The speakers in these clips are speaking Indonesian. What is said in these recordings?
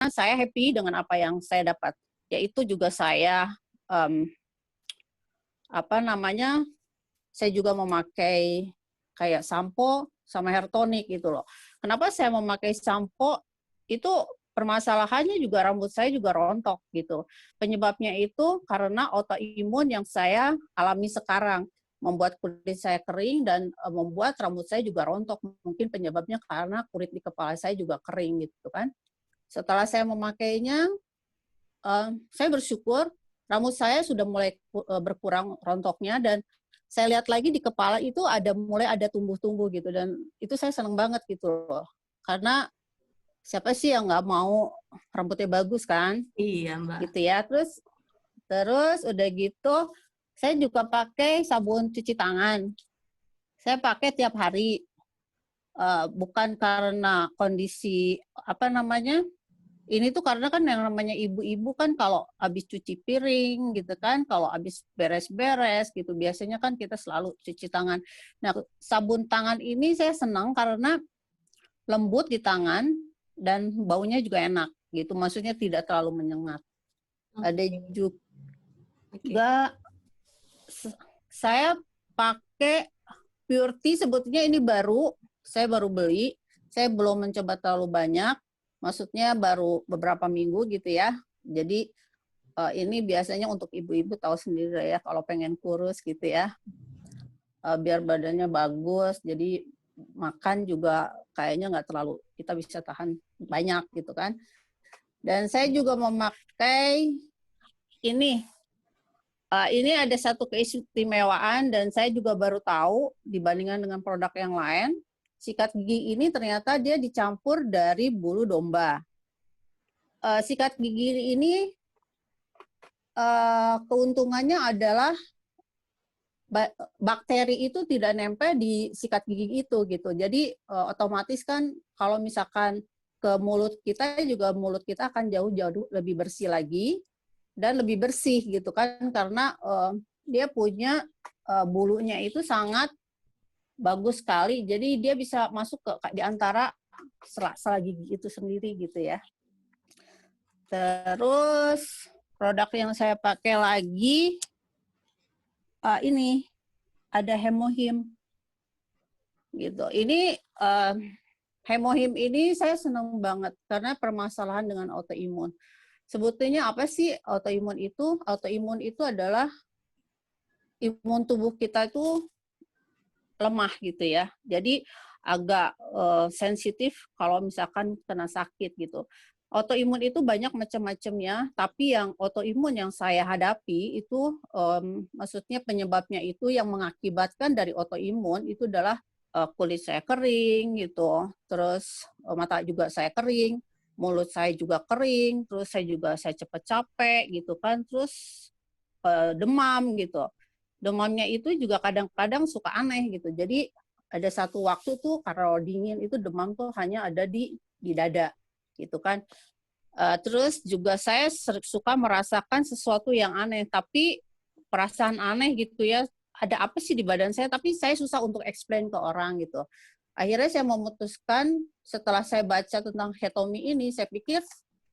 saya happy dengan apa yang saya dapat. Yaitu juga saya saya juga memakai kayak sampo sama hair tonic gitu loh. Kenapa saya memakai sampo? Itu permasalahannya juga rambut saya juga rontok gitu. Penyebabnya itu karena autoimun yang saya alami sekarang. Membuat kulit saya kering dan membuat rambut saya juga rontok. Mungkin penyebabnya karena kulit di kepala saya juga kering gitu kan. Setelah saya memakainya, saya bersyukur rambut saya sudah mulai berkurang rontoknya dan saya lihat lagi di kepala itu mulai ada tumbuh-tumbuh gitu dan itu saya senang banget gitu loh. Karena siapa sih yang nggak mau rambutnya bagus kan? Iya, Mbak. Gitu ya. Terus udah gitu saya juga pakai sabun cuci tangan. Saya pakai tiap hari. Bukan karena kondisi ini tuh karena kan yang namanya ibu-ibu kan kalau habis cuci piring gitu kan, kalau habis beres-beres gitu, biasanya kan kita selalu cuci tangan. Nah, sabun tangan ini saya senang karena lembut di tangan dan baunya juga enak gitu, maksudnya tidak terlalu menyengat. Ada juga saya pakai Purity, sebetulnya ini saya baru beli, saya belum mencoba terlalu banyak. Maksudnya baru beberapa minggu gitu ya. Jadi ini biasanya untuk ibu-ibu tahu sendiri ya kalau pengen kurus gitu ya. Biar badannya bagus, jadi makan juga kayaknya nggak terlalu, kita bisa tahan banyak gitu kan. Dan saya juga memakai ini ada satu keistimewaan dan saya juga baru tahu dibandingkan dengan produk yang lain. Sikat gigi ini ternyata dia dicampur dari bulu domba. Sikat gigi ini keuntungannya adalah bakteri itu tidak nempel di sikat gigi itu gitu. Jadi otomatis kan kalau misalkan ke mulut kita juga mulut kita akan jauh-jauh lebih bersih lagi dan lebih bersih gitu kan karena dia punya bulunya itu sangat bagus sekali. Jadi dia bisa masuk di antara sela-sela gigi itu sendiri gitu ya. Terus produk yang saya pakai lagi ini ada Hemohim gitu. Ini Hemohim ini saya senang banget karena permasalahan dengan autoimun. Sebetulnya apa sih autoimun itu? Autoimun itu adalah imun tubuh kita itu lemah gitu ya. Jadi agak sensitif kalau misalkan kena sakit gitu. Autoimun itu banyak macam-macamnya, tapi yang autoimun yang saya hadapi itu maksudnya penyebabnya itu yang mengakibatkan dari autoimun itu adalah kulit saya kering gitu, terus mata juga saya kering, mulut saya juga kering, terus saya cepat capek gitu kan, terus demam gitu. Demamnya itu juga kadang-kadang suka aneh gitu. Jadi ada satu waktu tuh kalau dingin itu demam tuh hanya ada di dada gitu kan. Terus juga saya suka merasakan sesuatu yang aneh, tapi perasaan aneh gitu ya, ada apa sih di badan saya, tapi saya susah untuk explain ke orang gitu. Akhirnya saya memutuskan setelah saya baca tentang Hetomi ini, saya pikir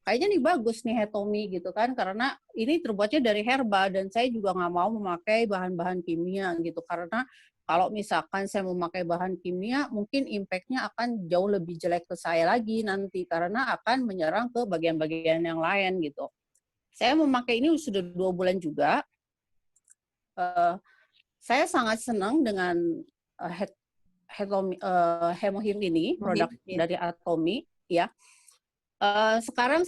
kayaknya nih bagus nih Hetomi gitu kan, karena ini terbuatnya dari herba dan saya juga nggak mau memakai bahan-bahan kimia gitu, karena kalau misalkan saya memakai bahan kimia, mungkin impact-nya akan jauh lebih jelek ke saya lagi nanti, karena akan menyerang ke bagian-bagian yang lain gitu. Saya memakai ini sudah 2 bulan juga. Saya sangat senang dengan Hemohim ini, produk dari Atomi. Ya. Sekarang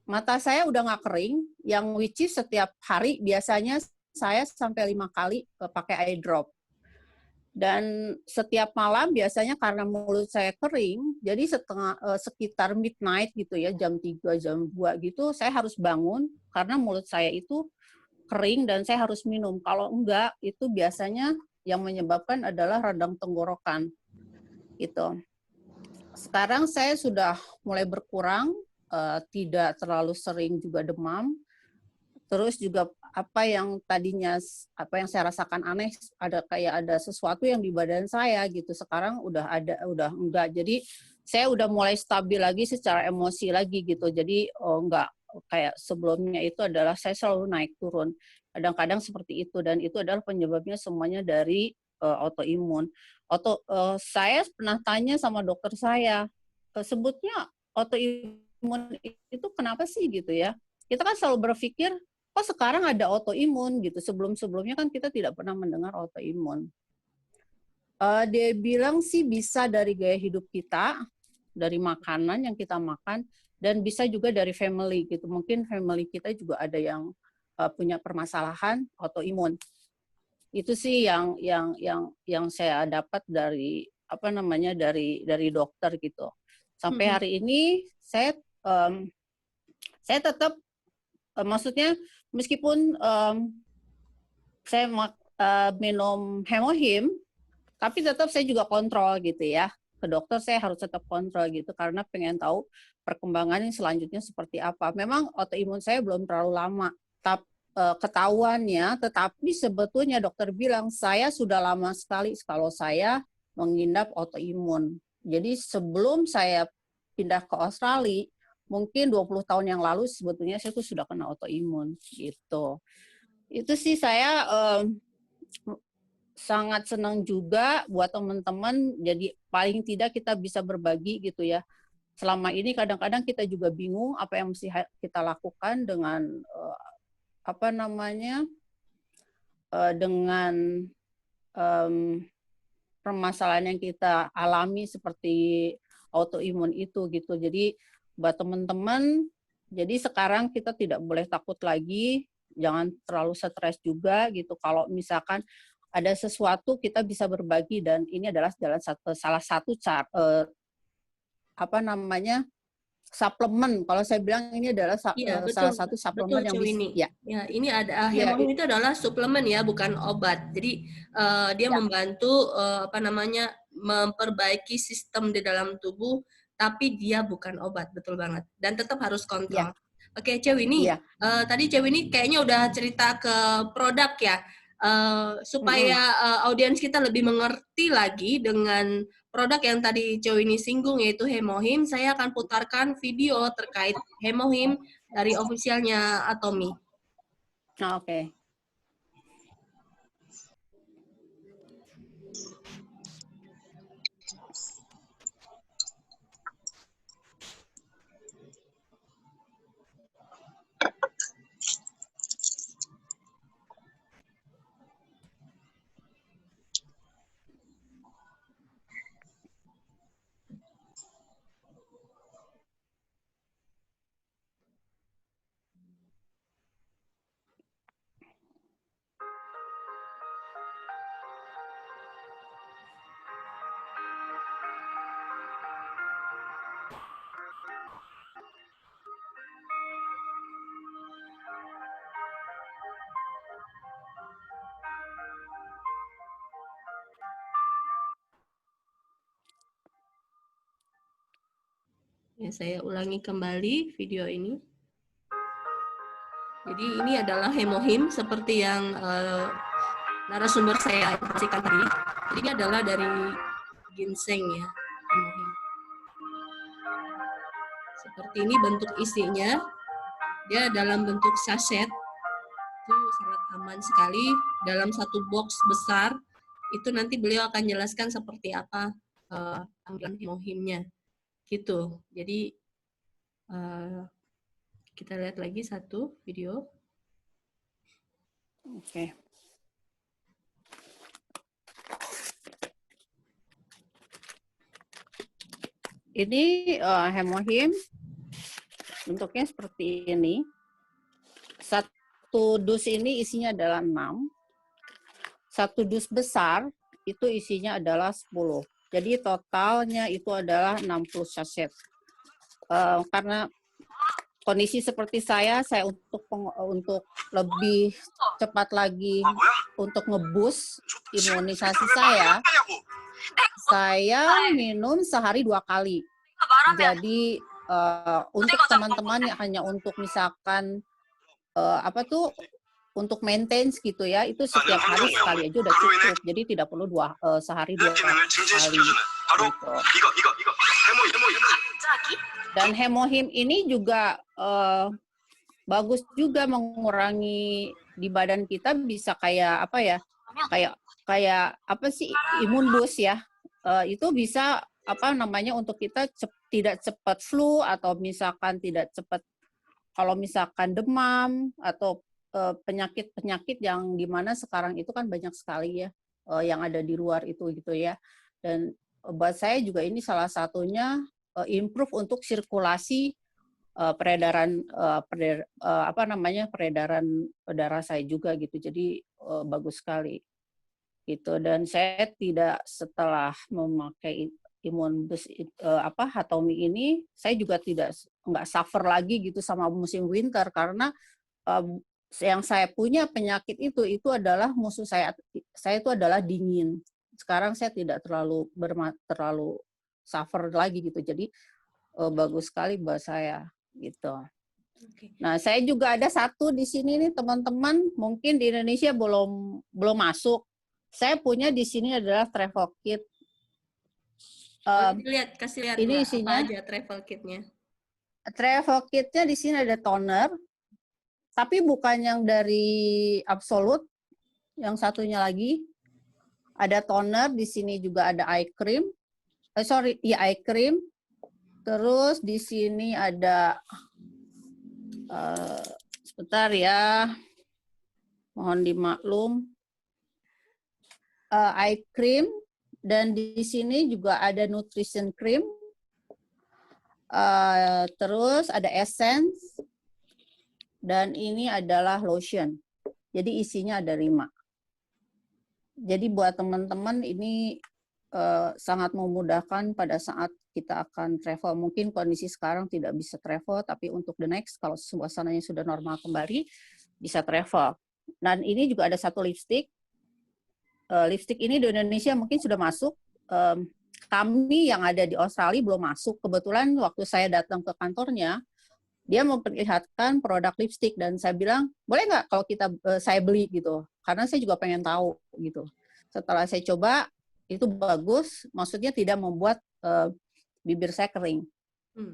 mata saya udah nggak kering, yang which is setiap hari biasanya saya sampai 5 kali pakai eye drop. Dan setiap malam biasanya karena mulut saya kering, jadi sekitar midnight gitu ya, jam 3, jam 2 gitu, saya harus bangun karena mulut saya itu kering dan saya harus minum. Kalau enggak, itu biasanya yang menyebabkan adalah radang tenggorokan. Gitu. Sekarang saya sudah mulai berkurang, tidak terlalu sering juga demam. Terus juga apa yang saya rasakan aneh, ada sesuatu yang di badan saya gitu. Sekarang udah enggak. Jadi saya udah mulai stabil lagi secara emosi lagi gitu. Jadi nggak kayak sebelumnya itu adalah saya selalu naik turun. Kadang-kadang seperti itu, dan itu adalah penyebabnya semuanya dari autoimun. Saya pernah tanya sama dokter saya, sebutnya autoimun itu kenapa sih gitu ya? Kita kan selalu berpikir, kok sekarang ada autoimun gitu. Sebelum-sebelumnya kan kita tidak pernah mendengar autoimun. Dia bilang sih bisa dari gaya hidup kita, dari makanan yang kita makan, dan bisa juga dari family gitu. Mungkin family kita juga ada yang punya permasalahan autoimun. Itu sih yang saya dapat dari dari dokter gitu. Sampai hari ini saya tetap maksudnya meskipun saya minum hemohim, tapi tetap saya juga kontrol gitu ya. Ke dokter saya harus tetap kontrol gitu karena pengen tahu perkembangannya selanjutnya seperti apa. Memang autoimun saya belum terlalu lama ketahuannya, tetapi sebetulnya dokter bilang saya sudah lama sekali kalau saya mengidap autoimun. Jadi sebelum saya pindah ke Australia, mungkin 20 tahun yang lalu sebetulnya saya tuh sudah kena autoimun gitu. Itu sih saya sangat senang juga buat teman-teman, jadi paling tidak kita bisa berbagi gitu ya. Selama ini kadang-kadang kita juga bingung apa yang mesti kita lakukan dengan dengan permasalahan yang kita alami seperti autoimun itu gitu. Jadi buat teman-teman, jadi sekarang kita tidak boleh takut lagi, jangan terlalu stres juga gitu. Kalau misalkan ada sesuatu kita bisa berbagi, dan ini adalah salah satu cara suplemen. Kalau saya bilang ini adalah salah satu suplemen yang bisa. Ya, ini ada hemohim itu adalah suplemen ya, bukan obat. Jadi dia membantu memperbaiki sistem di dalam tubuh, tapi dia bukan obat, betul banget. Dan tetap harus kontrol. Oke, Cewini, tadi Cewini kayaknya udah cerita ke produk ya. Supaya audiens kita lebih mengerti lagi dengan produk yang tadi Cewini singgung, yaitu hemohim, saya akan putarkan video terkait hemohim dari officialnya Atomy. Oke. Ya, saya ulangi kembali video ini. Jadi ini adalah hemohim seperti yang narasumber saya informasikan tadi. Jadi ini adalah dari ginseng ya, hemohim. Seperti ini bentuk isinya. Dia dalam bentuk sachet. Itu sangat aman sekali. Dalam satu box besar, itu nanti beliau akan jelaskan seperti apa tampilan hemohimnya. Gitu. Jadi kita lihat lagi satu video. Oke. Ini hemohim bentuknya seperti ini. Satu dus ini isinya adalah 6. Satu dus besar itu isinya adalah 10. Jadi totalnya itu adalah 60 sachet. Karena kondisi seperti saya untuk lebih cepat lagi untuk nge-boost imunisasi saya untuk sehari 2 kali. Jadi untuk teman-teman yang hanya untuk misalkan untuk maintain gitu ya, itu setiap hari sekali aja udah cukup. Jadi tidak perlu sehari 2 kali. Gitu. Dan hemohim ini juga bagus juga mengurangi di badan kita, bisa kayak apa ya? Kayak apa sih, imun boost ya. Itu bisa apa namanya, untuk kita tidak cepat flu, atau misalkan tidak cepat kalau misalkan demam atau penyakit-penyakit yang dimana sekarang itu kan banyak sekali ya yang ada di luar itu gitu ya. Dan buat saya juga ini salah satunya improve untuk sirkulasi peredaran peredaran darah saya juga gitu. Jadi bagus sekali gitu. Dan saya tidak, setelah memakai imun boost Hatomi ini, saya juga nggak suffer lagi gitu sama musim winter, karena yang saya punya penyakit itu adalah musuh saya itu adalah dingin. Sekarang saya tidak terlalu suffer lagi gitu. Jadi bagus sekali buat saya gitu. Nah, saya juga ada satu di sini nih teman-teman, mungkin di Indonesia belum masuk. Saya punya di sini adalah travel kit. Kasih lihat ini Mbak, isinya apa aja travel kitnya. Travel kitnya di sini ada toner, tapi bukan yang dari Absolute, yang satunya lagi. Ada toner, di sini juga ada eye cream. Eye cream. Terus di sini ada sebentar ya, mohon dimaklum. Eye cream, dan di sini juga ada nutrition cream. Terus ada essence, dan ini adalah lotion. Jadi isinya ada 5. Jadi buat teman-teman ini sangat memudahkan pada saat kita akan travel. Mungkin kondisi sekarang tidak bisa travel, tapi untuk the next, kalau suasananya sudah normal kembali, bisa travel. Dan ini juga ada satu lipstick. Lipstick ini di Indonesia mungkin sudah masuk. Kami yang ada di Australia belum masuk. Kebetulan waktu saya datang ke kantornya, dia memperlihatkan produk lipstick, dan saya bilang, boleh nggak kalau saya beli gitu, karena saya juga pengen tahu gitu. Setelah saya coba, itu bagus, maksudnya tidak membuat bibir saya kering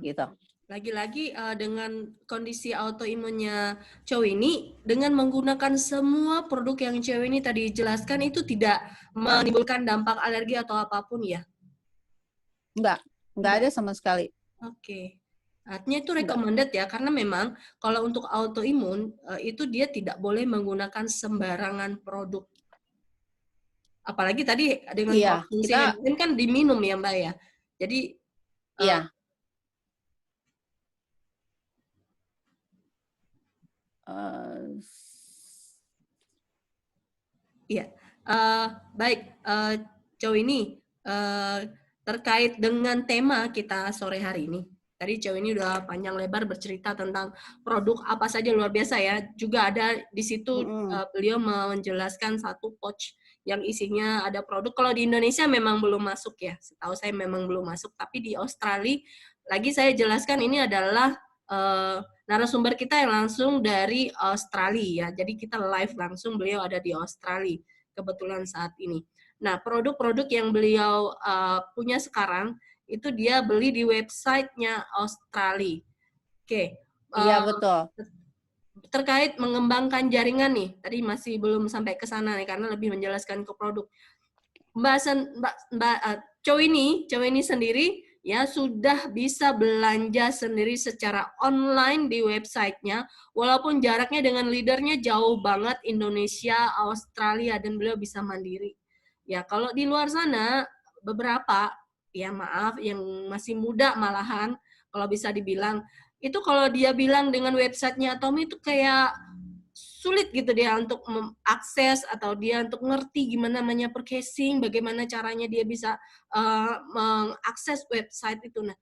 gitu. Lagi-lagi dengan kondisi autoimunnya Chow ini, dengan menggunakan semua produk yang Chow ini tadi jelaskan, itu tidak menimbulkan dampak alergi atau apapun ya? Enggak ada sama sekali. Oke. Artinya itu recommended ya, karena memang kalau untuk autoimun itu dia tidak boleh menggunakan sembarangan produk. Apalagi tadi dengan konsumsi hemohim kan diminum ya Mbak ya. Jadi iya. Iya, baik, Chow ini terkait dengan tema kita sore hari ini. Tadi Chow ini udah panjang lebar bercerita tentang produk apa saja, luar biasa ya. Juga ada di situ beliau menjelaskan satu pouch yang isinya ada produk. Kalau di Indonesia memang belum masuk ya, setahu saya memang belum masuk. Tapi di Australia, lagi saya jelaskan ini adalah narasumber kita yang langsung dari Australia ya. Jadi kita live langsung, beliau ada di Australia kebetulan saat ini. Nah, produk-produk yang beliau punya sekarang itu dia beli di websitenya Australia. Oke. Iya, betul. Terkait mengembangkan jaringan nih, tadi masih belum sampai ke sana nih karena lebih menjelaskan ke produk. Mbak Chow ini sendiri ya sudah bisa belanja sendiri secara online di websitenya, walaupun jaraknya dengan leadernya jauh banget, Indonesia, Australia, dan beliau bisa mandiri. Ya, kalau di luar sana beberapa, ya maaf, yang masih muda malahan, kalau bisa dibilang, itu kalau dia bilang dengan websitenya Tommy itu kayak sulit gitu dia untuk mengakses atau dia untuk ngerti gimana namanya purchasing, bagaimana caranya dia bisa mengakses website itu. Nah,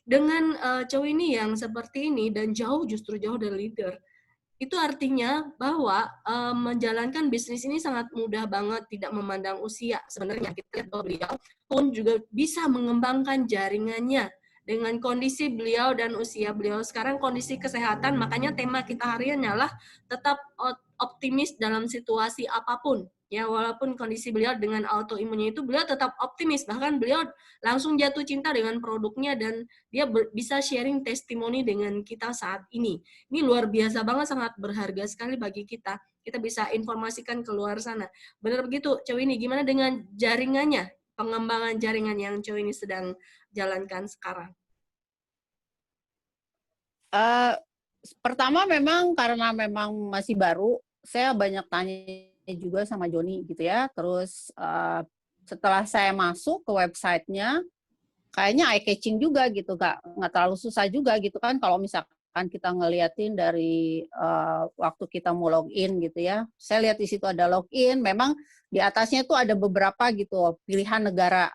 dengan Chow ini yang seperti ini dan justru jauh dari leader, itu artinya bahwa menjalankan bisnis ini sangat mudah banget, tidak memandang usia. Sebenarnya kita lihat bahwa beliau pun juga bisa mengembangkan jaringannya dengan kondisi beliau dan usia beliau sekarang, kondisi kesehatan. Makanya tema kita hari ini adalah tetap optimis dalam situasi apapun. Ya, walaupun kondisi beliau dengan autoimunnya itu, beliau tetap optimis. Bahkan beliau langsung jatuh cinta dengan produknya dan dia bisa sharing testimoni dengan kita saat ini. Ini luar biasa banget, sangat berharga sekali bagi kita. Kita bisa informasikan ke luar sana. Benar begitu, Cewini. Gimana dengan jaringannya, pengembangan jaringan yang Cewini sedang jalankan sekarang? Pertama memang karena memang masih baru, saya banyak tanya juga sama Joni gitu ya. Terus setelah saya masuk ke websitenya, kayaknya eye catching juga gitu, nggak terlalu susah juga gitu kan kalau misalkan kita ngeliatin dari waktu kita mau login gitu ya. Saya lihat di situ ada login, memang di atasnya tuh ada beberapa gitu pilihan negara,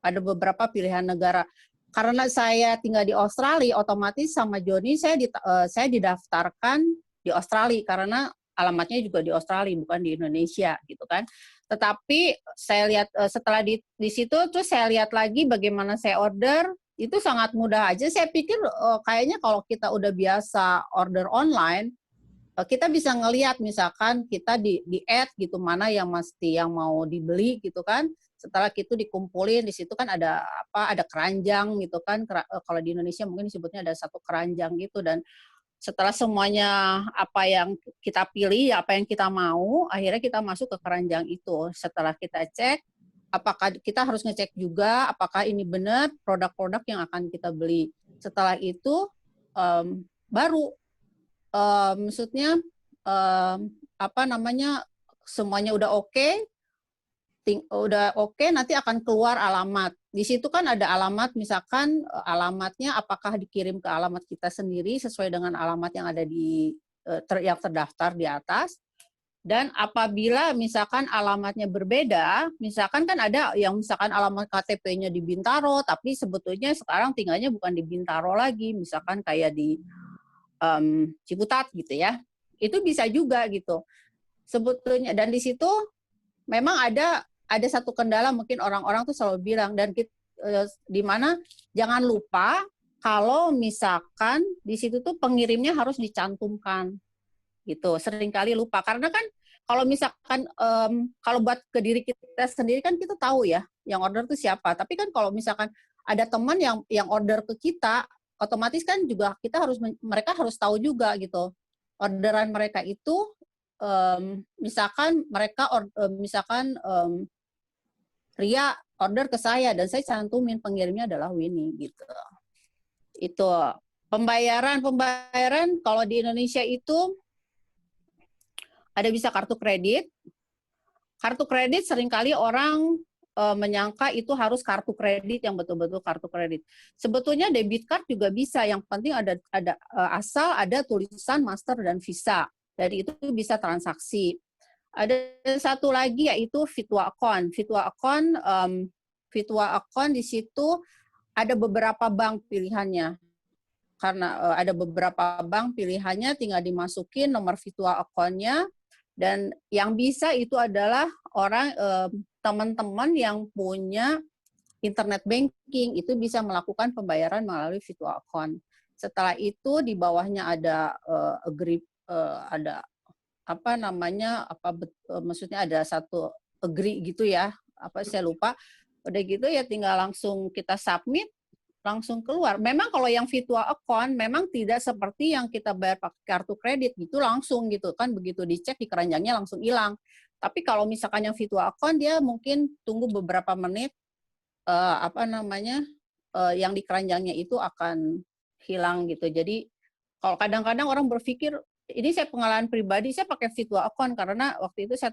ada beberapa pilihan negara. Karena saya tinggal di Australia, otomatis sama Joni saya didaftarkan di Australia karena alamatnya juga di Australia bukan di Indonesia gitu kan. Tetapi saya lihat setelah di situ terus saya lihat lagi bagaimana saya order, itu sangat mudah aja. Saya pikir kayaknya kalau kita udah biasa order online, kita bisa ngelihat misalkan kita di add gitu mana yang mau dibeli gitu kan. Setelah itu dikumpulin di situ kan ada keranjang gitu kan. Kalau di Indonesia mungkin disebutnya ada satu keranjang gitu, dan setelah semuanya apa yang kita pilih, apa yang kita mau, akhirnya kita masuk ke keranjang itu. Setelah kita cek, apakah kita harus ngecek juga apakah ini benar produk-produk yang akan kita beli. Setelah itu baru maksudnya semuanya udah oke, nanti akan keluar alamat. Di situ kan ada alamat, misalkan alamatnya apakah dikirim ke alamat kita sendiri sesuai dengan alamat yang ada yang terdaftar di atas. Dan apabila misalkan alamatnya berbeda, misalkan kan ada yang misalkan alamat KTP-nya di Bintaro, tapi sebetulnya sekarang tinggalnya bukan di Bintaro lagi, misalkan kayak di Ciputat gitu ya. Itu bisa juga gitu. Sebetulnya, dan di situ memang ada satu kendala mungkin orang-orang tuh selalu bilang, dan di mana jangan lupa kalau misalkan di situ tuh pengirimnya harus dicantumkan gitu. Seringkali lupa karena kan kalau misalkan kalau buat ke diri kita sendiri kan kita tahu ya yang order tuh siapa. Tapi kan kalau misalkan ada teman yang order ke kita, otomatis kan juga mereka harus tahu juga gitu. Orderan mereka itu misalkan Ria order ke saya dan saya cantumin pengirimnya adalah Winnie gitu. Itu pembayaran kalau di Indonesia itu ada bisa kartu kredit. Kartu kredit seringkali orang menyangka itu harus kartu kredit yang betul-betul kartu kredit. Sebetulnya debit card juga bisa, yang penting ada asal ada tulisan Master dan Visa. Dari itu bisa transaksi. Ada satu lagi yaitu Virtual Account. Virtual Account di situ ada beberapa bank pilihannya. Karena ada beberapa bank pilihannya, tinggal dimasukin nomor virtual account-nya, dan yang bisa itu adalah teman-teman yang punya internet banking, itu bisa melakukan pembayaran melalui virtual account. Setelah itu di bawahnya ada maksudnya ada satu agree gitu ya, saya lupa. Udah gitu ya tinggal langsung kita submit, langsung keluar. Memang kalau yang virtual account memang tidak seperti yang kita bayar pakai kartu kredit gitu langsung gitu kan, begitu dicek di keranjangnya langsung hilang. Tapi kalau misalkan yang virtual account dia mungkin tunggu beberapa menit yang di keranjangnya itu akan hilang gitu. Jadi kalau kadang-kadang orang berpikir, ini saya pengalaman pribadi, saya pakai virtual account karena waktu itu saya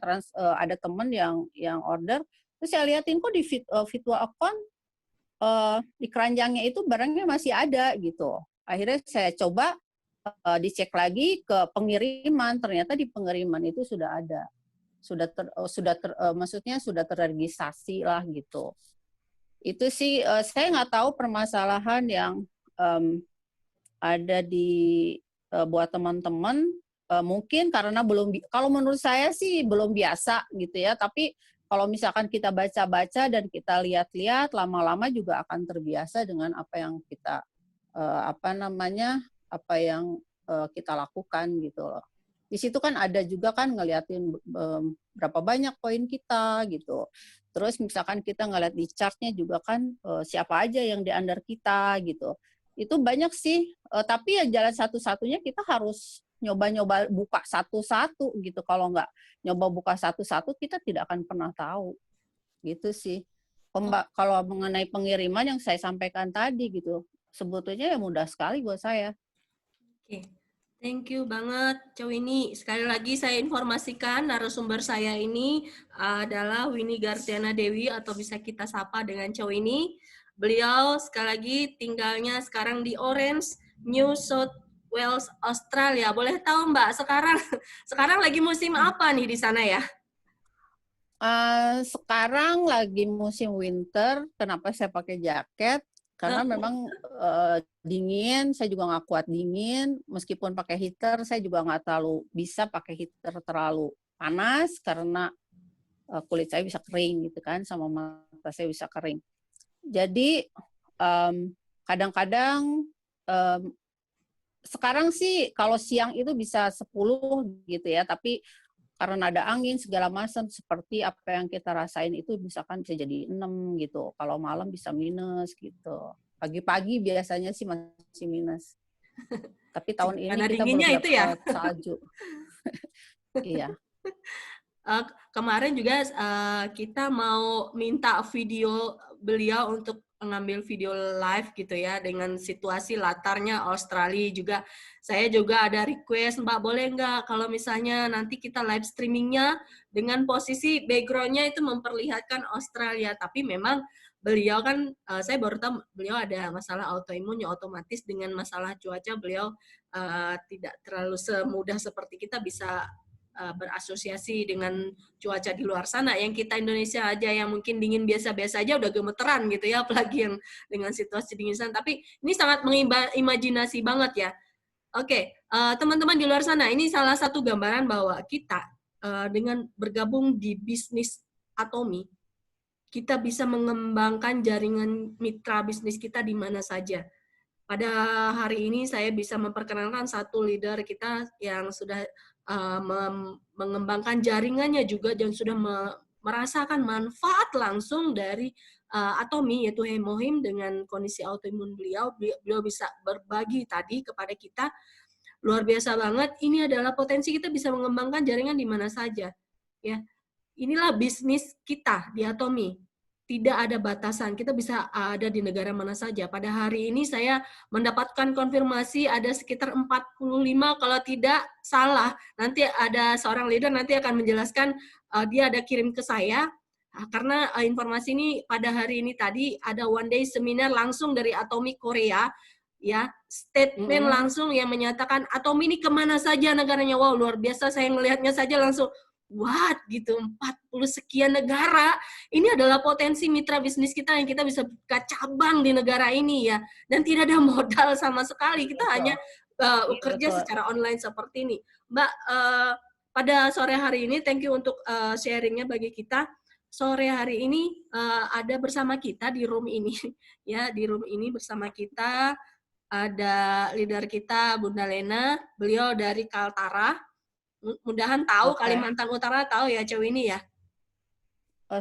ada teman yang order, terus saya liatin kok di virtual account di keranjangnya itu barangnya masih ada gitu. Akhirnya saya coba dicek lagi ke pengiriman, ternyata di pengiriman itu sudah ada, maksudnya sudah terregistrasi lah gitu. Itu sih saya nggak tahu permasalahan yang ada buat teman-teman, mungkin karena kalau menurut saya sih belum biasa gitu ya, tapi kalau misalkan kita baca-baca dan kita lihat-lihat, lama-lama juga akan terbiasa dengan apa yang kita kita lakukan gitu loh. Di situ kan ada juga kan ngeliatin berapa banyak poin kita gitu. Terus misalkan kita ngeliat di chartnya juga kan siapa aja yang di under kita gitu. Itu banyak sih, tapi ya jalan satu-satunya kita harus nyoba-nyoba buka satu-satu gitu. Kalau nggak nyoba buka satu-satu, kita tidak akan pernah tahu. Gitu sih. Kalau mengenai pengiriman yang saya sampaikan tadi gitu, sebetulnya ya mudah sekali buat saya. Oke, thank you banget, Cewini. Sekali lagi saya informasikan narasumber saya ini adalah Winnie Gartiana Dewi atau bisa kita sapa dengan Cewini. Beliau sekali lagi tinggalnya sekarang di Orange, New South Wales, Australia. Boleh tahu Mbak, sekarang lagi musim apa nih di sana ya? Sekarang lagi musim winter. Kenapa saya pakai jaket? Karena memang dingin, saya juga nggak kuat dingin. Meskipun pakai heater, saya juga nggak terlalu bisa pakai heater terlalu panas karena kulit saya bisa kering gitu kan, sama mata saya bisa kering. Jadi kadang-kadang sekarang sih kalau siang itu bisa 10 gitu ya, tapi karena ada angin segala macam seperti apa yang kita rasain itu misalkan bisa jadi 6 gitu. Kalau malam bisa minus gitu. Pagi-pagi biasanya sih masih minus. Tapi tahun ini kita baru dapat salju. Iya. Kemarin juga kita mau minta video beliau untuk mengambil video live gitu ya dengan situasi latarnya Australia juga. Saya juga ada request, Mbak boleh nggak kalau misalnya nanti kita live streamingnya dengan posisi backgroundnya itu memperlihatkan Australia. Tapi memang beliau kan, saya baru tahu beliau ada masalah autoimun yang otomatis dengan masalah cuaca beliau tidak terlalu semudah seperti kita bisa berasosiasi dengan cuaca di luar sana. Yang kita Indonesia aja yang mungkin dingin biasa-biasa aja udah gemeteran gitu ya, apalagi yang dengan situasi dingin sana. Tapi ini sangat mengimajinasi banget ya. Oke, teman-teman di luar sana, ini salah satu gambaran bahwa kita dengan bergabung di bisnis Atomi, kita bisa mengembangkan jaringan mitra bisnis kita di mana saja. Pada hari ini saya bisa memperkenalkan satu leader kita yang sudah mengembangkan jaringannya juga dan sudah merasakan manfaat langsung dari Atomi, yaitu Hemohim dengan kondisi autoimun beliau. Beliau bisa berbagi tadi kepada kita. Luar biasa banget. Ini adalah potensi kita bisa mengembangkan jaringan di mana saja. Ya, inilah bisnis kita di Atomi. Tidak ada batasan, kita bisa ada di negara mana saja. Pada hari ini saya mendapatkan konfirmasi ada sekitar 45, kalau tidak salah, nanti ada seorang leader nanti akan menjelaskan, dia ada kirim ke saya, karena informasi ini pada hari ini tadi ada one day seminar langsung dari Atomi Korea, ya, statement langsung yang menyatakan Atomi ini kemana saja negaranya. Wow, luar biasa, saya ngelihatnya saja langsung, what gitu, 40 sekian negara. Ini adalah potensi mitra bisnis kita yang kita bisa buka cabang di negara ini ya, dan tidak ada modal sama sekali, kita hanya bekerja secara online seperti ini. Mbak, pada sore hari ini thank you untuk sharingnya bagi kita. Sore hari ini ada bersama kita di room ini ya, di room ini bersama kita ada leader kita Bunda Lena, beliau dari Kaltara. Mudahan tahu, Kalimantan Utara tahu ya Cewini ya?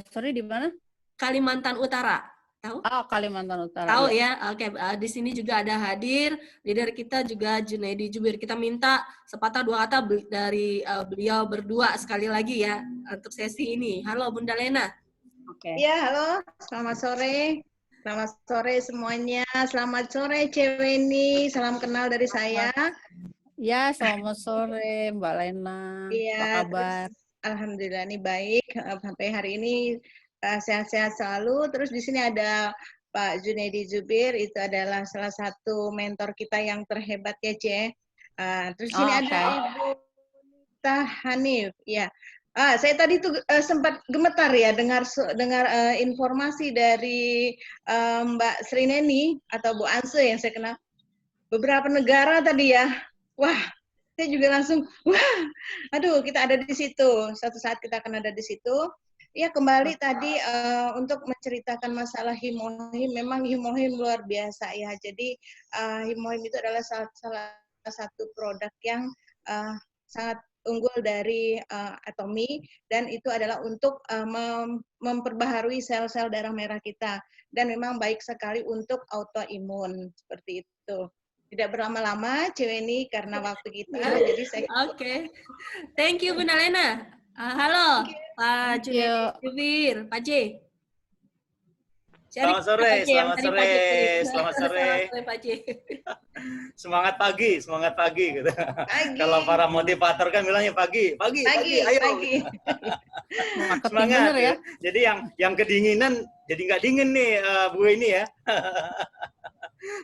Sorry, di mana? Kalimantan Utara. Tahu? Oh, Kalimantan Utara. Tahu ya? Oke, di sini juga ada hadir leader kita juga Junaidi Jubir. Kita minta sepatah dua kata dari beliau berdua sekali lagi ya untuk sesi ini. Halo Bunda Lena. Oke. Ya, halo. Selamat sore. Selamat sore semuanya. Selamat sore Cewini. Salam kenal dari saya. Ya, selamat sore Mbak Lena. Ya, apa kabar? Alhamdulillah ini baik. Sampai hari ini sehat-sehat selalu. Terus di sini ada Pak Junaidi Jubir, itu adalah salah satu mentor kita yang terhebat ya, Ce. Terus di sini ada Ibu Nita Hanif. Ya. Saya tadi tuh sempat gemetar ya dengar informasi dari Mbak Srineni atau Bu Anse yang saya kenal. Beberapa negara tadi ya. Wah, saya juga langsung, wah, aduh, kita ada di situ. Suatu saat kita akan ada di situ. Ya, kembali tadi untuk menceritakan masalah Himohim. Memang Himohim luar biasa ya. Jadi Himohim itu adalah salah satu produk yang sangat unggul dari Atomi, dan itu adalah untuk memperbaharui sel-sel darah merah kita, dan memang baik sekali untuk autoimun seperti itu. Tidak berlama-lama Ceweni karena waktu kita, jadi saya Oke. Thank you Bu Nalena. Halo Pak Junedi Jubir, Pak J. Selamat sore, selamat sore, selamat sore. Pak J. Semangat pagi gitu. Kalau para motivator kan bilangnya pagi, ayo. Pagi. Semangat ya. Jadi yang kedinginan jadi nggak dingin nih Bu ini ya.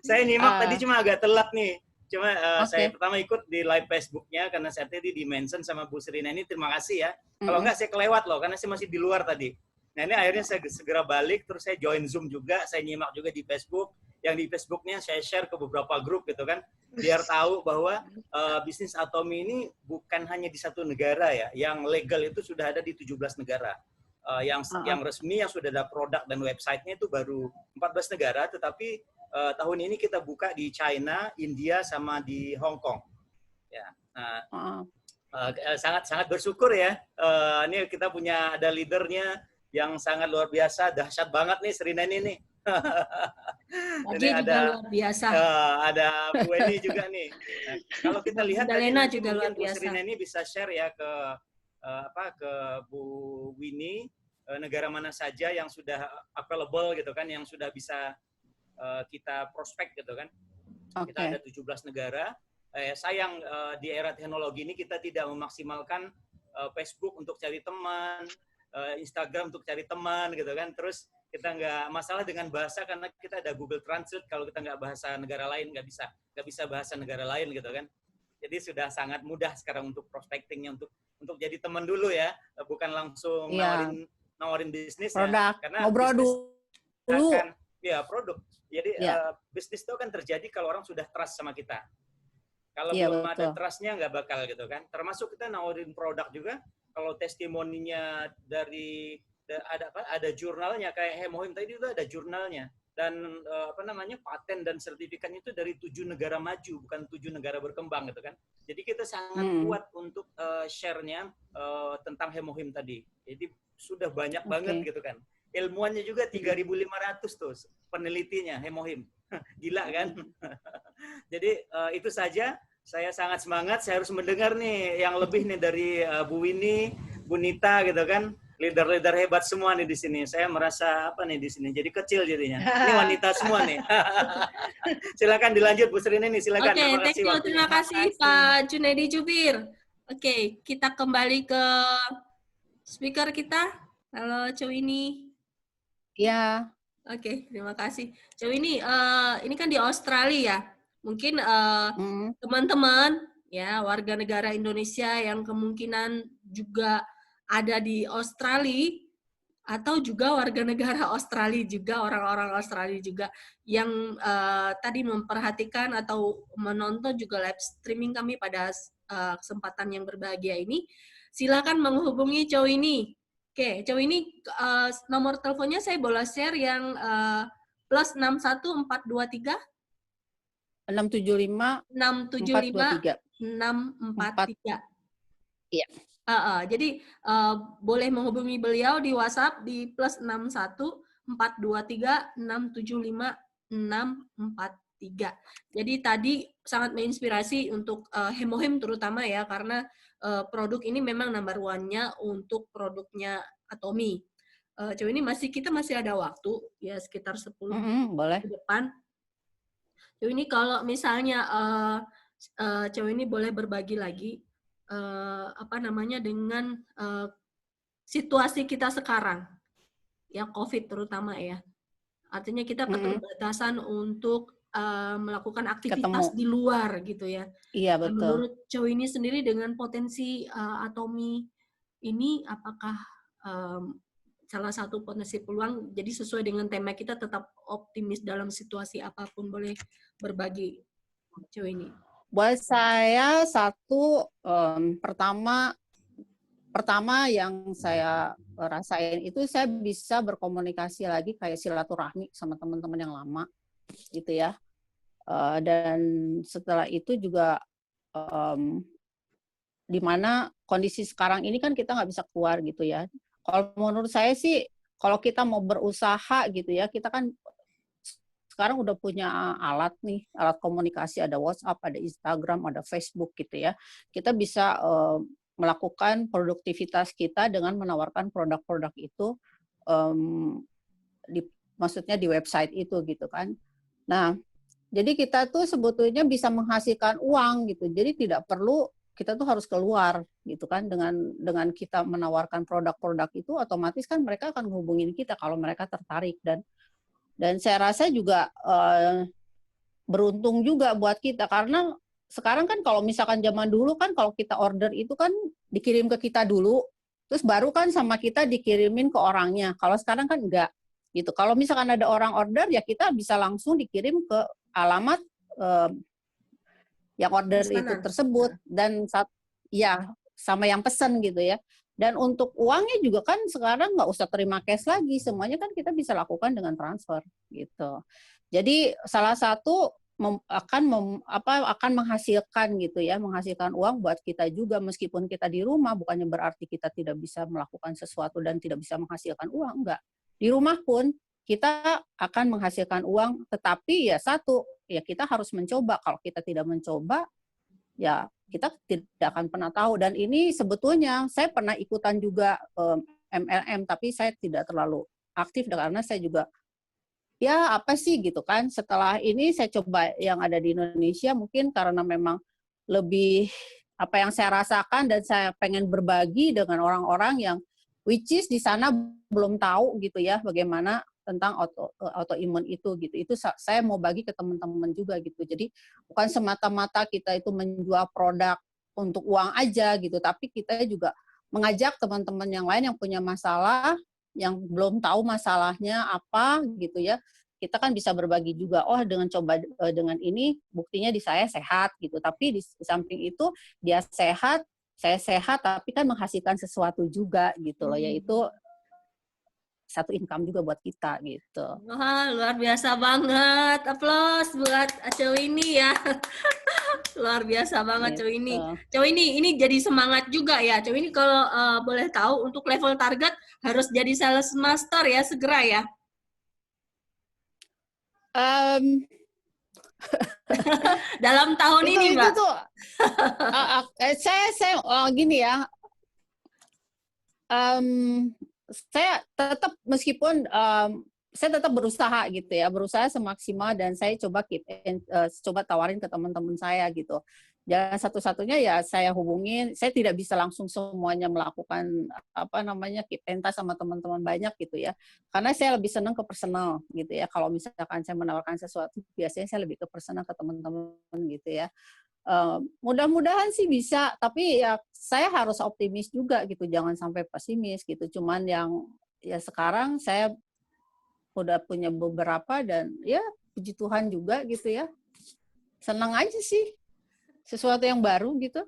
Saya nyimak tadi cuma agak telat nih. Cuma saya pertama ikut di live Facebook-nya karena saya tadi di-mention sama Bu Serina ini, terima kasih ya. Kalau nggak saya kelewat loh karena saya masih di luar tadi. Nah ini akhirnya saya segera balik, terus saya join Zoom juga, saya nyimak juga di Facebook. Yang di Facebooknya saya share ke beberapa grup gitu kan, biar tahu bahwa bisnis Atomi ini bukan hanya di satu negara ya, yang legal itu sudah ada di 17 negara. Yang resmi, yang sudah ada produk dan websitenya itu baru 14 negara, tetapi tahun ini kita buka di China, India, sama di Hong Kong. Ya, sangat bersyukur ya. Ini kita punya ada leadernya yang sangat luar biasa, dahsyat banget nih Serina ini nih. Ini ada luar biasa. Ada Bu Eni juga nih. Nah, kalau kita lihat Lena juga luar Bu biasa. Serina ini bisa share ya ke ke Bu Winnie, negara mana saja yang sudah available gitu kan, yang sudah bisa kita prospek gitu kan. Kita ada 17 negara. Sayang di era teknologi ini kita tidak memaksimalkan Facebook untuk cari teman, Instagram untuk cari teman gitu kan. Terus kita nggak masalah dengan bahasa karena kita ada Google Translate. Kalau kita nggak bahasa negara lain nggak bisa bahasa negara lain gitu kan. Jadi sudah sangat mudah sekarang untuk prospectingnya, untuk jadi teman dulu ya, bukan langsung nawarin bisnis produk, ya. Karena ngobrol dulu. Produk. Jadi bisnis itu kan terjadi kalau orang sudah trust sama kita. Kalau belum ada trust-nya nggak bakal gitu kan. Termasuk kita nawarin produk juga. Kalau testimoninya dari ada jurnalnya kayak Hemohim tadi itu ada jurnalnya, dan paten dan sertifikatnya itu dari 7 negara maju, bukan 7 negara berkembang gitu kan. Jadi kita sangat kuat untuk share-nya tentang Hemohim tadi. Jadi sudah banyak banget gitu kan. Ilmuannya juga 3.500 tuh penelitinya Hemohim. Gila kan? Jadi itu saja. Saya sangat semangat, saya harus mendengar nih yang lebih nih dari Bu Winnie, Bu Nita gitu kan, leader-leader hebat semua nih di sini. Saya merasa apa nih di sini, jadi kecil jadinya. Ini wanita semua nih. Silakan dilanjut Bu Serina nih, silakan. Terima kasih Pak Junedi Jubir. Oke, kita kembali ke speaker kita. Halo Cewini. Ya. Oke, terima kasih. Cewini, ini kan di Australia ya. Mungkin teman-teman ya warga negara Indonesia yang kemungkinan juga ada di Australia atau juga warga negara Australia juga, orang-orang Australia juga yang tadi memperhatikan atau menonton juga live streaming kami pada kesempatan yang berbahagia ini, silakan menghubungi Cewini. Oke, Cewini nomor teleponnya saya boleh share yang plus 61423 675 423. Iya. Jadi boleh menghubungi beliau di WhatsApp di plus 61 423 675 643. Jadi tadi sangat menginspirasi untuk Hemohim terutama ya, karena produk ini memang number one-nya untuk produknya Atomi. Ini kita masih ada waktu ya, sekitar 10 boleh. ke depan. Ini kalau misalnya ini boleh berbagi lagi dengan situasi kita sekarang ya, COVID terutama ya, artinya kita keterbatasan untuk melakukan aktivitas di luar gitu ya. Iya betul. Menurut Cewini sendiri dengan potensi Atomi ini, apakah salah satu potensi peluang? Jadi sesuai dengan tema kita, tetap optimis dalam situasi apapun, boleh berbagi Cewini. Buat saya pertama yang saya rasain itu saya bisa berkomunikasi lagi kayak silaturahmi sama teman-teman yang lama gitu ya. Dan setelah itu juga di mana kondisi sekarang ini kan kita nggak bisa keluar gitu ya. Kalau menurut saya sih, kalau kita mau berusaha gitu ya, kita kan sekarang udah punya alat nih, alat komunikasi, ada WhatsApp, ada Instagram, ada Facebook gitu ya. Kita bisa melakukan produktivitas kita dengan menawarkan produk-produk itu, maksudnya di website itu gitu kan. Nah, jadi kita tuh sebetulnya bisa menghasilkan uang gitu. Jadi tidak perlu kita tuh harus keluar gitu kan, dengan kita menawarkan produk-produk itu, otomatis kan mereka akan menghubungin kita kalau mereka tertarik. Dan saya rasa juga beruntung juga buat kita, karena sekarang kan kalau misalkan zaman dulu kan kalau kita order itu kan dikirim ke kita dulu, terus baru kan sama kita dikirimin ke orangnya. Kalau sekarang kan enggak gitu. Kalau misalkan ada orang order ya kita bisa langsung dikirim ke alamat yang order itu tersebut, dan ya sama yang pesan gitu ya. Dan untuk uangnya juga kan sekarang nggak usah terima cash lagi, semuanya kan kita bisa lakukan dengan transfer gitu. Jadi salah satu akan menghasilkan gitu ya, menghasilkan uang buat kita juga, meskipun kita di rumah, bukannya berarti kita tidak bisa melakukan sesuatu dan tidak bisa menghasilkan uang, enggak. Di rumah pun kita akan menghasilkan uang, tetapi ya satu, ya kita harus mencoba. Kalau kita tidak mencoba, ya kita tidak akan pernah tahu. Dan ini sebetulnya saya pernah ikutan juga MLM, tapi saya tidak terlalu aktif karena saya juga ya apa sih gitu kan. Setelah ini saya coba yang ada di Indonesia, mungkin karena memang lebih apa yang saya rasakan, dan saya pengen berbagi dengan orang-orang yang which is di sana belum tahu gitu ya bagaimana tentang autoimun itu gitu. Itu saya mau bagi ke teman-teman juga gitu. Jadi bukan semata-mata kita itu menjual produk untuk uang aja gitu, tapi kita juga mengajak teman-teman yang lain yang punya masalah, yang belum tahu masalahnya apa gitu ya. Kita kan bisa berbagi juga, oh dengan coba dengan ini buktinya di saya sehat gitu. Tapi di samping itu dia sehat, saya sehat, tapi kan menghasilkan sesuatu juga gitu loh, yaitu satu income juga buat kita gitu. Wah, luar biasa banget. Aplaus buat Cewini ya. Luar biasa banget gitu. Cewini. Cewini ini jadi semangat juga ya. Cewini kalau boleh tahu untuk level target harus jadi sales master ya, segera ya. Dalam tahun ini, Mbak. Itu tuh, saya gini ya. Saya tetap meskipun saya tetap berusaha gitu ya, berusaha semaksimal, dan saya coba tawarin ke teman-teman saya gitu. Jalan satu-satunya ya saya hubungin, saya tidak bisa langsung semuanya melakukan keep in touch sama teman-teman banyak gitu ya. Karena saya lebih senang ke personal gitu ya. Kalau misalkan saya menawarkan sesuatu, biasanya saya lebih ke personal ke teman-teman gitu ya. Mudah-mudahan sih bisa, tapi ya saya harus optimis juga gitu, jangan sampai pesimis gitu. Cuman yang ya sekarang saya udah punya beberapa, dan ya puji Tuhan juga gitu ya. Senang aja sih, sesuatu yang baru gitu.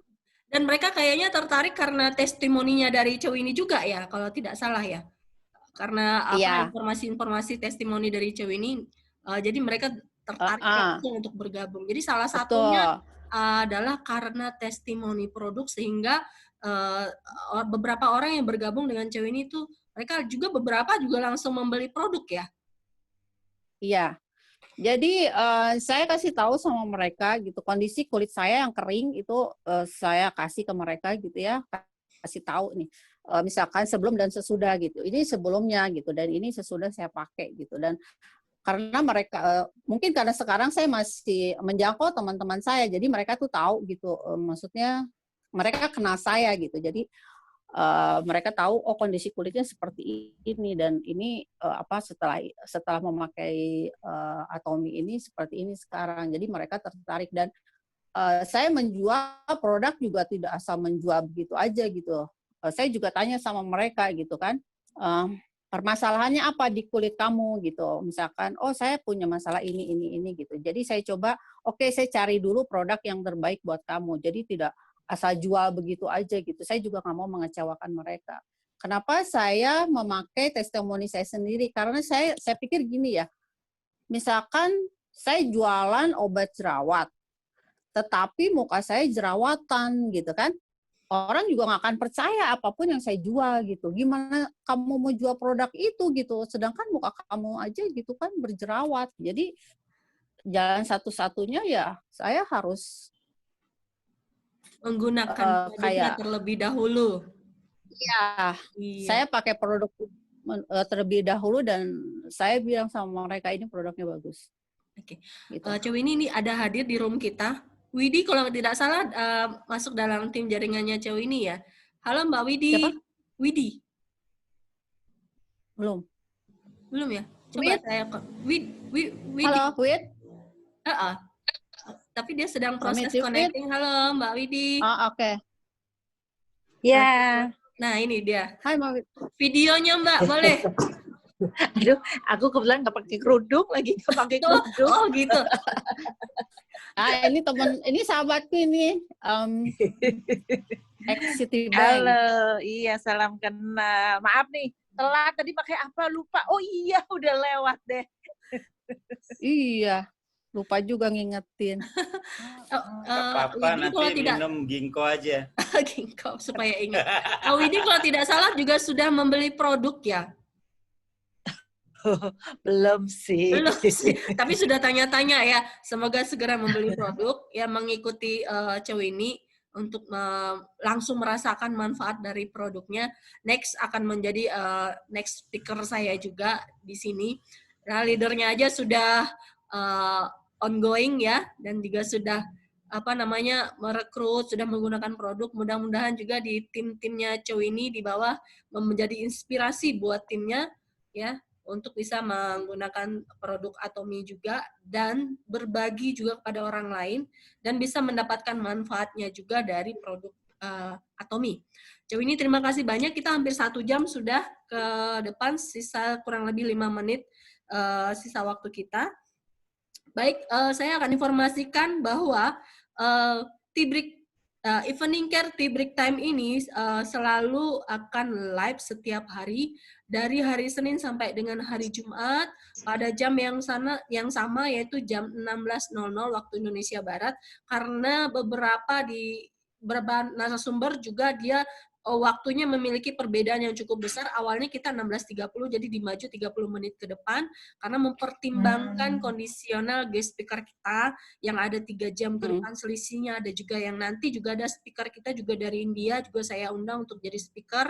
Dan mereka kayaknya tertarik karena testimoninya dari Cewini juga ya, kalau tidak salah ya. Karena informasi-informasi testimoni dari Cewini, jadi mereka tertarik langsung untuk bergabung. Jadi salah satunya adalah karena testimoni produk, sehingga beberapa orang yang bergabung dengan Cewini itu mereka juga beberapa juga langsung membeli produk ya. Iya. Jadi saya kasih tahu sama mereka gitu, kondisi kulit saya yang kering itu saya kasih ke mereka gitu ya, kasih tahu nih, misalkan sebelum dan sesudah gitu. Ini sebelumnya gitu, dan ini sesudah saya pakai gitu. Dan karena mereka mungkin karena sekarang saya masih menjangkau teman-teman saya, jadi mereka tuh tahu gitu, maksudnya mereka kenal saya gitu. Jadi mereka tahu oh kondisi kulitnya seperti ini, dan ini setelah memakai Atomy ini seperti ini sekarang. Jadi mereka tertarik, dan saya menjual produk juga tidak asal menjual begitu aja gitu. Saya juga tanya sama mereka gitu kan, permasalahannya apa di kulit kamu gitu. Misalkan oh saya punya masalah ini gitu. Jadi saya coba saya cari dulu produk yang terbaik buat kamu. Jadi tidak asal jual begitu aja gitu. Saya juga nggak mau mengecewakan mereka. Kenapa saya memakai testimoni saya sendiri? Karena saya pikir gini ya, misalkan saya jualan obat jerawat, tetapi muka saya jerawatan gitu kan. orang juga nggak akan percaya apapun yang saya jual gitu. Gimana kamu mau jual produk itu gitu, sedangkan muka kamu aja gitu kan berjerawat. Jadi jalan satu-satunya ya saya harus menggunakan produknya terlebih dahulu. Iya, saya pakai produk terlebih dahulu dan saya bilang sama mereka ini produknya bagus. Oke, gitu. Cewi ini ada hadir di room kita. Widi kalau tidak salah masuk dalam tim jaringannya Cewi ini ya. Halo Mbak Widi. Siapa? Widi. Belum. Belum ya? Coba saya Widi. Halo, Wid. Tapi dia sedang proses connecting. Halo Mbak Widi. Oke. Ya. Nah ini dia. Hai Mbak Wid. Videonya Mbak, boleh? Aduh, aku kebetulan nggak pakai kerudung lagi, nggak pakai kerudung. Oh gitu. Ini teman, ini sahabatku ini. Citibank. Halo, iya salam kenal. Maaf nih, telat tadi pakai apa lupa. Oh iya, udah lewat deh. Iya, lupa juga ngingetin. Apa-apa, nanti minum ginkgo aja. Ginkgo supaya ingat. Widi kalau tidak salah juga sudah membeli produk ya? Belum sih. Belum sih. Tapi sudah tanya-tanya ya. Semoga segera membeli produk yang mengikuti Cewi ini untuk langsung merasakan manfaat dari produknya. Next akan menjadi next speaker saya juga di sini. Nah, leadernya aja sudah ongoing ya, dan juga sudah merekrut, sudah menggunakan produk. Mudah-mudahan juga di tim-timnya Cewi ini di bawah menjadi inspirasi buat timnya ya, untuk bisa menggunakan produk Atomy juga dan berbagi juga kepada orang lain dan bisa mendapatkan manfaatnya juga dari produk Atomy. Cewi ini terima kasih banyak, kita hampir 1 jam sudah ke depan, sisa kurang lebih 5 menit sisa waktu kita. Baik, saya akan informasikan bahwa Evening Care Tea Break Time ini selalu akan live setiap hari dari hari Senin sampai dengan hari Jumat pada jam yang sama yaitu jam 16.00 waktu Indonesia Barat, karena beberapa narasumber juga dia waktunya memiliki perbedaan yang cukup besar. Awalnya kita 16.30 jadi dimaju 30 menit ke depan karena mempertimbangkan kondisional guest speaker kita yang ada 3 jam ke depan selisihnya. Ada juga yang nanti juga ada speaker kita juga dari India, juga saya undang untuk jadi speaker.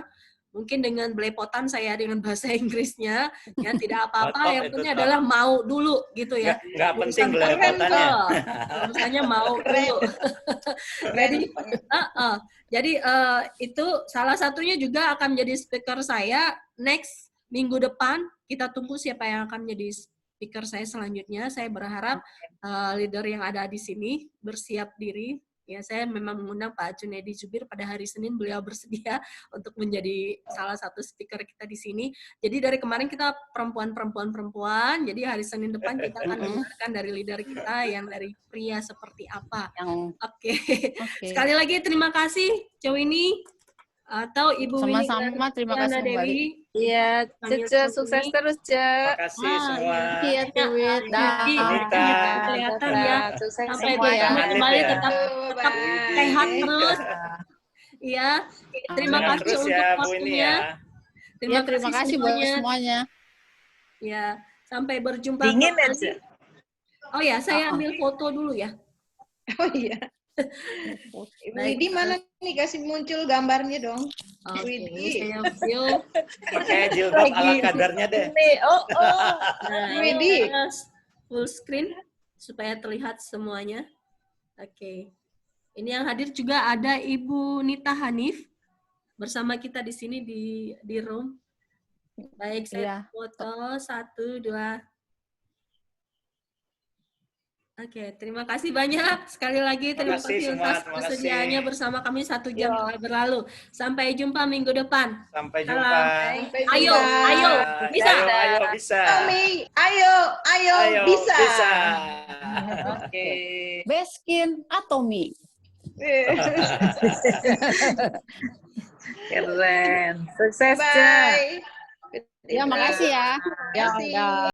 Mungkin dengan belepotan saya dengan bahasa Inggrisnya, ya tidak apa-apa. Yang penting adalah mau dulu gitu ya. Nggak penting belepotannya. Misalnya mau dulu. Jadi itu salah satunya juga akan menjadi speaker saya next minggu depan. Kita tunggu siapa yang akan menjadi speaker saya selanjutnya. Saya berharap leader yang ada di sini bersiap diri. Ya, saya memang mengundang Pak Junedi Zubir pada hari Senin, beliau bersedia untuk menjadi salah satu speaker kita di sini. Jadi dari kemarin kita perempuan, jadi hari Senin depan kita akan mendengarkan dari leader kita yang dari pria seperti apa. Oke. Sekali lagi terima kasih Cewini atau Ibu Winnie. Sama-sama, terima kasih kembali. Iya, Cece sukses terus, Ce. Terima kasih semua. Iya, Cewit. Kelihatan ya. Sampai bertemu kembali, tetap sehat terus. Iya. Terima kasih untuk waktunya. Terima kasih buat semuanya. Ya, sampai berjumpa. Dingin ya, Ce. Oh ya, saya ambil foto dulu ya. Oh iya. Widi mana nih, kasih muncul gambarnya dong. Widi, saya view. Pakai jilbab ala kadarnya deh. Widi. Full screen supaya terlihat semuanya. Oke. Ini yang hadir juga ada Ibu Nita Hanif bersama kita di sini di room. Baik, saya foto 1, 2. Oke, terima kasih banyak. Sekali lagi terima kasih atas kesediaannya bersama kami 1 jam telah berlalu. Sampai jumpa minggu depan. Sampai jumpa. Ayo, bisa. Ayo, bisa. Ayo, bisa. Oke. Beskin Atomy. Keren. Sukses, Ce. Bye. Ya, makasih ya. Ya.